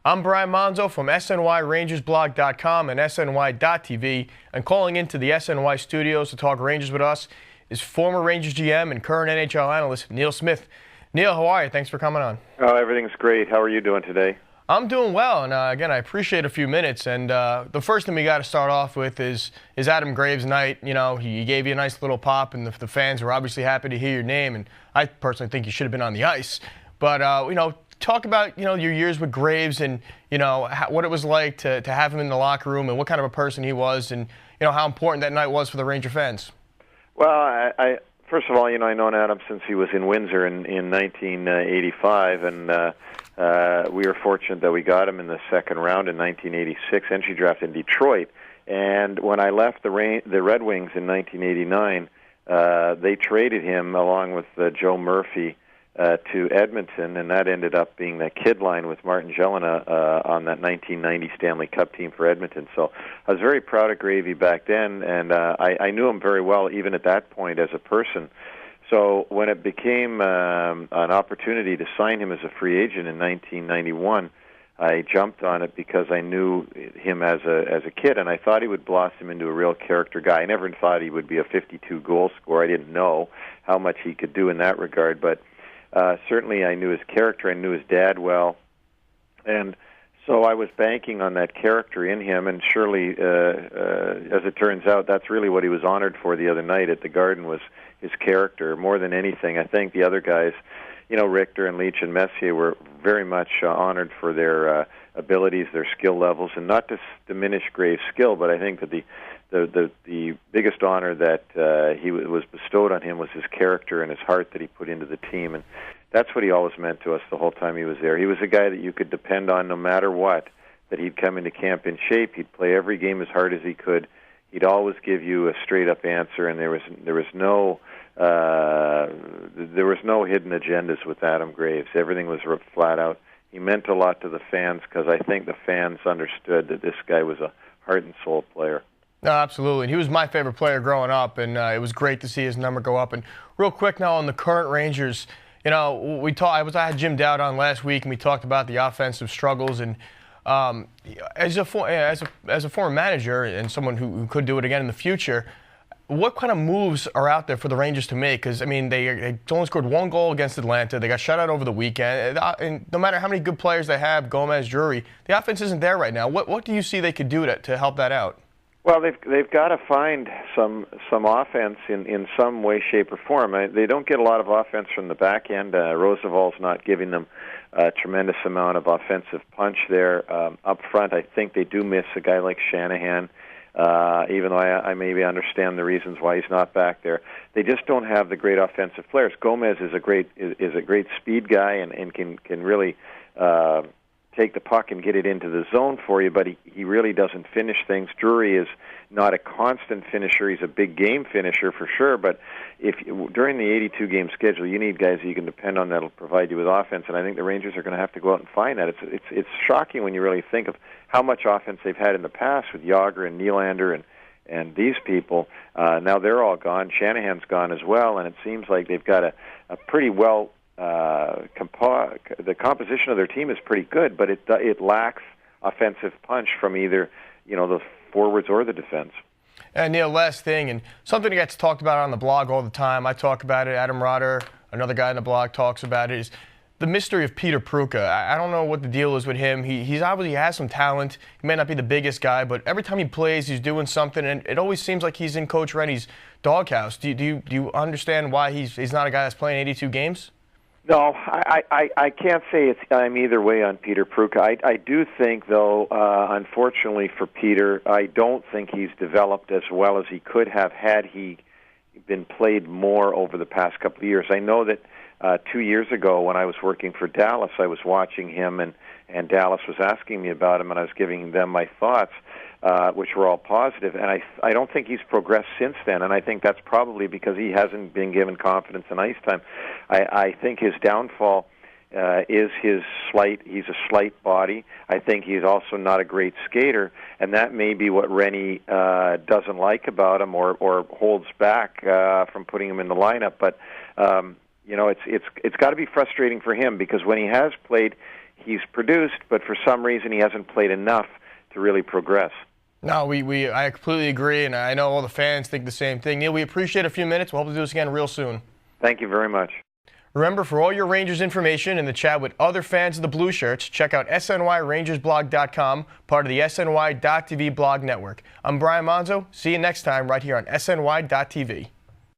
I'm Brian Monzo from SNYRangersBlog.com and SNY.TV, and calling into the SNY studios to talk Rangers with us is former Rangers GM and current NHL analyst Neil Smith. Neil, how are you? Thanks for coming on. Oh, everything's great. How are you doing today? I'm doing well, and again, I appreciate a few minutes. And the first thing we got to start off with is Adam Graves' night. You know, he gave you a nice little pop, and the fans were obviously happy to hear your name. And I personally think you should have been on the ice. But talk about your years with Graves and what it was like to have him in the locker room and what kind of a person he was, and how important that night was for the Ranger fans. Well, I first of all, I've known Adam since he was in Windsor in 1985, and we were fortunate that we got him in the second round in 1986, entry draft in Detroit. And when I left the Red Wings in 1989, they traded him along with Joe Murphy to Edmonton, and that ended up being the kid line with Martin Jelena on that 1990 Stanley Cup team for Edmonton. So I was very proud of Gravy back then, and I knew him very well even at that point as a person. So when it became an opportunity to sign him as a free agent in 1991, I jumped on it because I knew him as a kid, and I thought he would blossom into a real character guy. I never thought he would be a 52-goal scorer. I didn't know how much he could do in that regard, but certainly I knew his character. I knew his dad well, and so I was banking on that character in him, and surely, as it turns out, that's really what he was honored for the other night at the Garden, was his character more than anything. I think the other guys, Richter and Leach and Messier, were very much honored for their abilities, their skill levels, and not to diminish Graves' skill, but I think that the biggest honor that he was bestowed on him was his character and his heart that he put into the team, and that's what he always meant to us the whole time he was there. He was a guy that you could depend on no matter what, that he'd come into camp in shape, he'd play every game as hard as he could, he'd always give you a straight-up answer, and there was no hidden agendas with Adam Graves. Everything was flat out. He meant a lot to the fans because I think the fans understood that this guy was a heart and soul player. No, absolutely. And he was my favorite player growing up, and it was great to see his number go up. And real quick now on the current Rangers, I had Jim Dowd on last week, and we talked about the offensive struggles. And as a former manager and someone who could do it again in the future, what kind of moves are out there for the Rangers to make? Because, they only scored one goal against Atlanta. They got shut out over the weekend. And no matter how many good players they have, Gomez, Drury, the offense isn't there right now. What do you see they could do to help that out? Well, they've got to find some offense in some way, shape, or form. They don't get a lot of offense from the back end. Roosevelt's not giving them a tremendous amount of offensive punch there. Up front, I think they do miss a guy like Shanahan, even though I maybe understand the reasons why he's not back there. They just don't have the great offensive players. Gomez is a great speed guy and can really take the puck and get it into the zone for you, but he really doesn't finish things. Drury is not a constant finisher. He's a big game finisher for sure, but during the 82-game schedule, you need guys that you can depend on that'll provide you with offense, and I think the Rangers are going to have to go out and find that. It's shocking when you really think of how much offense they've had in the past with Yager and Nylander and these people. Now they're all gone. Shanahan's gone as well, and it seems like they've got a pretty well the composition of their team is pretty good, but it lacks offensive punch from either the forwards or the defense. And Neil, last thing, and something that gets talked about on the blog all the time, I talk about it, Adam Rotter, another guy on the blog talks about it, is the mystery of Peter Prucka. I don't know what the deal is with him. He obviously has some talent. He may not be the biggest guy, but every time he plays, he's doing something, and it always seems like he's in Coach Rennie's doghouse. Do you understand why he's not a guy that's playing 82 games? No, I can't say I'm either way on Peter Prucka. I do think, though, unfortunately for Peter, I don't think he's developed as well as he could have had he been played more over the past couple of years. I know that 2 years ago when I was working for Dallas, I was watching him, and Dallas was asking me about him, and I was giving them my thoughts, which were all positive, and I don't think he's progressed since then, and I think that's probably because he hasn't been given confidence in ice time. I think his downfall is he's a slight body. I think he's also not a great skater, and that may be what Rennie doesn't like about him or holds back from putting him in the lineup. But it's got to be frustrating for him because when he has played, he's produced, but for some reason he hasn't played enough to really progress. No, I completely agree, and I know all the fans think the same thing. Neil, we appreciate a few minutes. We'll hope to do this again real soon. Thank you very much. Remember, for all your Rangers information and the chat with other fans of the Blue Shirts, check out SNYRangersblog.com, part of the SNY.TV blog network. I'm Brian Monzo. See you next time right here on SNY.TV.